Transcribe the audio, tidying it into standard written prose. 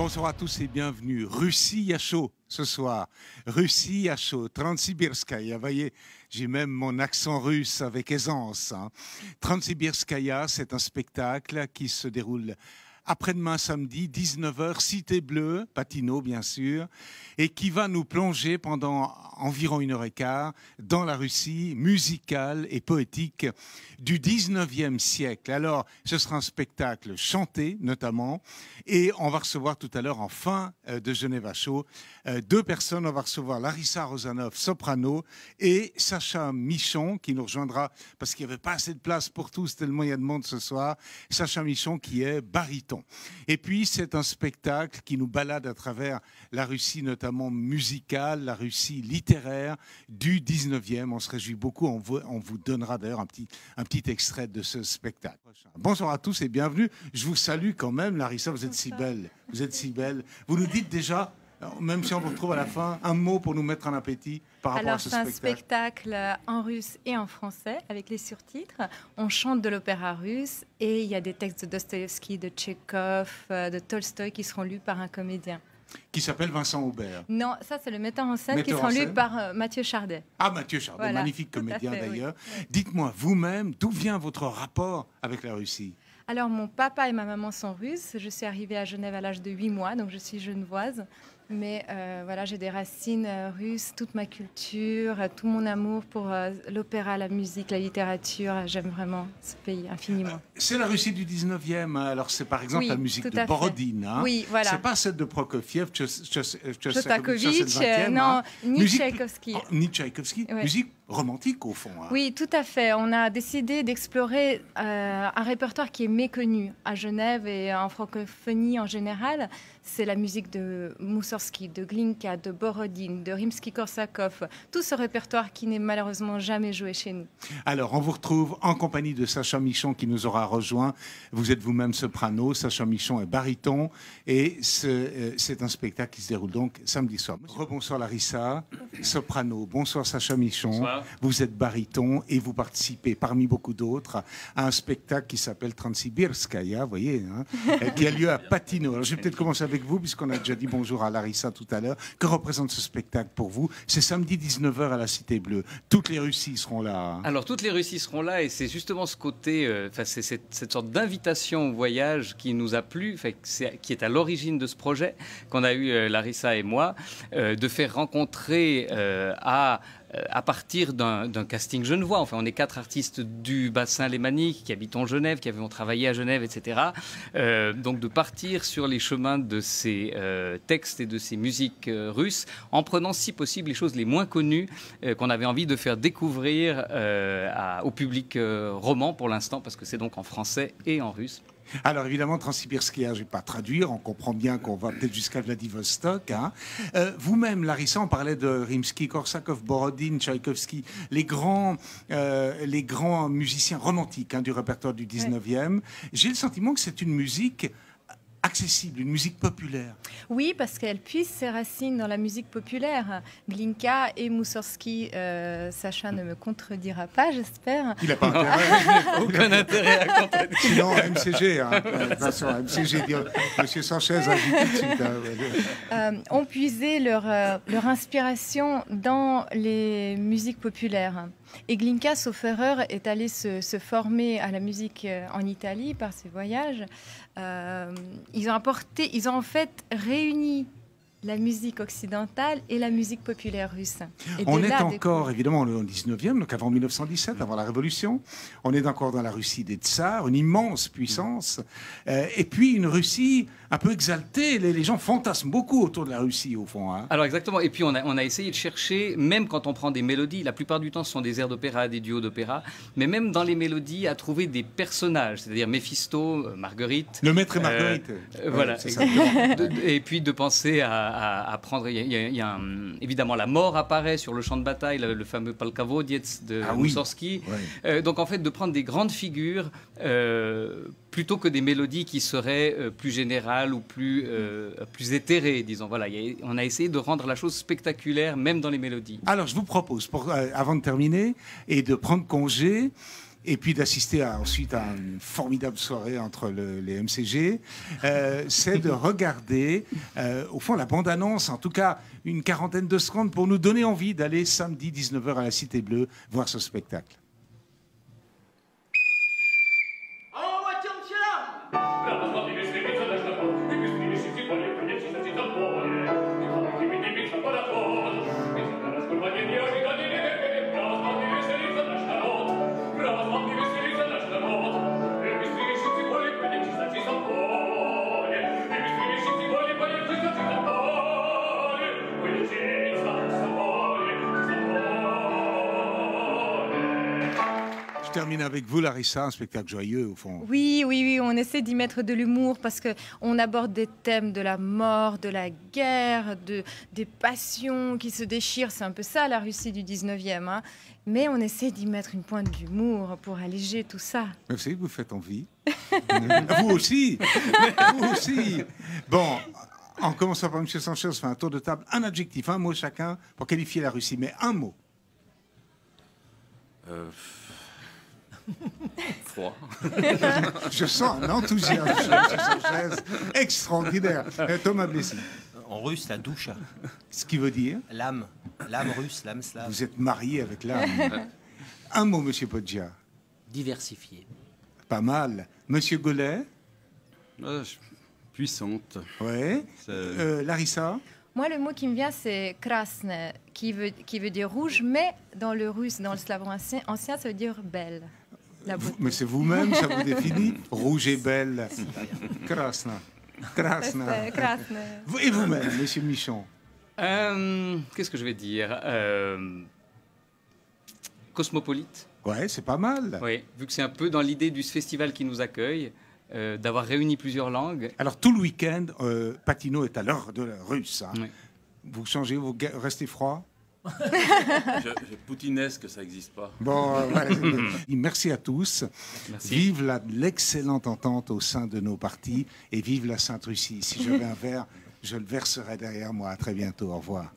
Bonsoir à tous et bienvenue. Russie à chaud ce soir. Russie à chaud. Transsibirskaya. Vous voyez, j'ai même mon accent russe avec aisance. Hein. Transsibirskaya, c'est un spectacle qui se déroule après-demain samedi, 19h, Cité Bleue, Patino bien sûr, et qui va nous plonger pendant environ 1h15 dans la Russie musicale et poétique du 19e siècle. Alors, ce sera un spectacle chanté notamment, et on va recevoir tout à l'heure en fin de Genève à chaud deux personnes. On va recevoir Larissa Rozanov, soprano, et Sacha Michon qui nous rejoindra parce qu'il n'y avait pas assez de place pour tous tellement il y a de monde ce soir. Sacha Michon qui est baryton. Et puis, c'est un spectacle qui nous balade à travers la Russie, notamment musicale, la Russie littéraire du 19e. On se réjouit beaucoup. On vous donnera d'ailleurs un petit extrait de ce spectacle. Bonsoir à tous et bienvenue. Je vous salue quand même, Larissa, vous êtes si belle. Vous êtes si belle. Vous nous dites déjà, même si on vous retrouve à la fin, un mot pour nous mettre en appétit par rapport à ce spectacle. Alors, c'est un spectacle en russe et en français, avec les surtitres. On chante de l'opéra russe et il y a des textes de Dostoïevski, de Tchekhov, de Tolstoï qui seront lus par un comédien. Qui s'appelle Vincent Aubert. Non, ça c'est le metteur en scène qui sera lu par Mathieu Chardet. Ah, Mathieu Chardet, voilà. Magnifique comédien d'ailleurs. Oui. Dites-moi vous-même, d'où vient votre rapport avec la Russie ? Alors, mon papa et ma maman sont russes. Je suis arrivée à Genève à l'âge de 8 mois, donc je suis genevoise. Mais voilà, j'ai des racines russes, toute ma culture, tout mon amour pour l'opéra, la musique, la littérature. J'aime vraiment ce pays infiniment. C'est la Russie du 19e. Alors, c'est par exemple la musique de Borodine. Hein. Oui, voilà. C'est pas celle de Prokofiev, Shostakovich, non, ni Tchaïkovski. Ni Tchaïkovski. Ouais. Musique romantique, au fond. Hein. Oui, tout à fait. On a décidé d'explorer un répertoire qui est méconnu à Genève et en francophonie en général. C'est la musique de Moussorgsky, de Glinka, de Borodine, de Rimsky-Korsakov, tout ce répertoire qui n'est malheureusement jamais joué chez nous. Alors, on vous retrouve en compagnie de Sacha Michon qui nous aura rejoint. Vous êtes vous-même soprano, Sacha Michon est baryton et c'est un spectacle qui se déroule donc samedi soir. Rebonsoir Larissa, soprano. Bonsoir Sacha Michon. Bonsoir. Vous êtes baryton et vous participez parmi beaucoup d'autres à un spectacle qui s'appelle Transsibirskaya, vous voyez, hein, qui a lieu à Patino. Alors, je vais peut-être commencer avec vous, puisqu'on a déjà dit bonjour à Larissa tout à l'heure. Que représente ce spectacle pour vous? C'est samedi 19h à la Cité Bleue. Toutes les Russies seront là. Hein. Alors, toutes les Russies seront là, et c'est justement ce côté, c'est cette sorte d'invitation au voyage qui nous a plu, qui est à l'origine de ce projet, qu'on a eu, Larissa et moi, de faire rencontrer à partir d'un casting genevois. Enfin, on est 4 artistes du bassin lémanique qui habitons Genève, qui avons travaillé à Genève, etc. Donc, de partir sur les chemins de ces textes et de ces musiques russes, en prenant, si possible, les choses les moins connues qu'on avait envie de faire découvrir au public roman pour l'instant, parce que c'est donc en français et en russe. Alors évidemment, Transsibirskaya, je ne vais pas traduire, on comprend bien qu'on va peut-être jusqu'à Vladivostok. Hein. Vous-même, Larissa, on parlait de Rimsky, Korsakov, Borodine, Tchaïkovski, les grands musiciens romantiques hein, du répertoire du 19e. J'ai le sentiment que c'est une musique accessible, une musique populaire. Oui, parce qu'elle puise ses racines dans la musique populaire. Glinka et Moussorgsky, Sacha ne me contredira pas, j'espère. Il n'a pas intérêt. Aucun intérêt à contredire. Sinon, MCG, hein. Attention, MCG, Monsieur Sanchez a dit tout de suite. Hein. Ont puisé leur inspiration dans les musiques populaires. Et Glinka, sauf erreur, est allé se former à la musique en Italie par ses voyages. Ils ont en fait réuni la musique occidentale et la musique populaire russe. Et on est encore, évidemment, au 19e, donc avant 1917, avant la Révolution. On est encore dans la Russie des tsars, une immense puissance. Et puis une Russie un peu exaltée. Les gens fantasment beaucoup autour de la Russie, au fond. Hein. Alors exactement. Et puis on a essayé de chercher, même quand on prend des mélodies, la plupart du temps ce sont des airs d'opéra, des duos d'opéra, mais même dans les mélodies, à trouver des personnages, c'est-à-dire Méphisto, Marguerite. Le maître et Marguerite. Voilà. Et puis de penser à prendre... évidemment, la mort apparaît sur le champ de bataille, le fameux Palkavodiets de Moussorgsky. Oui. Donc en fait, de prendre des grandes figures plutôt que des mélodies qui seraient plus générales ou plus éthérées, disons. Voilà, on a essayé de rendre la chose spectaculaire, même dans les mélodies. Alors, je vous propose, avant de terminer, et de prendre congé, et puis d'assister ensuite à une formidable soirée entre les MCG, c'est de regarder, au fond, la bande-annonce, en tout cas une quarantaine de secondes, pour nous donner envie d'aller samedi 19h à la Cité Bleue voir ce spectacle. Je termine avec vous, Larissa, un spectacle joyeux au fond. Oui, oui, oui, on essaie d'y mettre de l'humour parce qu'on aborde des thèmes de la mort, de la guerre, des passions qui se déchirent. C'est un peu ça la Russie du 19e. Hein. Mais on essaie d'y mettre une pointe d'humour pour alléger tout ça. Vous savez que vous faites envie. Vous aussi. Vous aussi. Bon, en commençant par M. Sanchez, on fait un tour de table. Un adjectif, un mot chacun pour qualifier la Russie. Mais un mot. Froid. Je sens un enthousiasme chez M. Sanchez extraordinaire. Thomas Blessy. En russe, la douche. Ce qui veut dire L'âme. L'âme russe, l'âme slave. vous êtes marié avec l'âme. Un mot, M. Podja. Diversifié. Pas mal. Monsieur Gollet. Puissante. Ouais. Larissa. Moi, le mot qui me vient, c'est krasne, qui veut dire rouge, mais dans le russe, dans le slave ancien, ça veut dire belle. La beauté. Mais c'est vous-même, ça vous définit. Rouge et belle. Krasna. Krasna. Krasne. Et vous-même, monsieur Michon. Qu'est-ce que je vais dire Cosmopolite. Ouais, c'est pas mal. Oui, vu que c'est un peu dans l'idée du festival qui nous accueille, d'avoir réuni plusieurs langues. Alors, tout le week-end, Patino est à l'heure de la russe. Hein. Oui. Vous changez, vous restez froid. Je poutinesque, ça n'existe pas. Bon, voilà. Merci à tous. Merci. Vive l'excellente entente au sein de nos partis et vive la Sainte-Russie. Si j'avais un verre, je le verserais derrière moi. À très bientôt. Au revoir.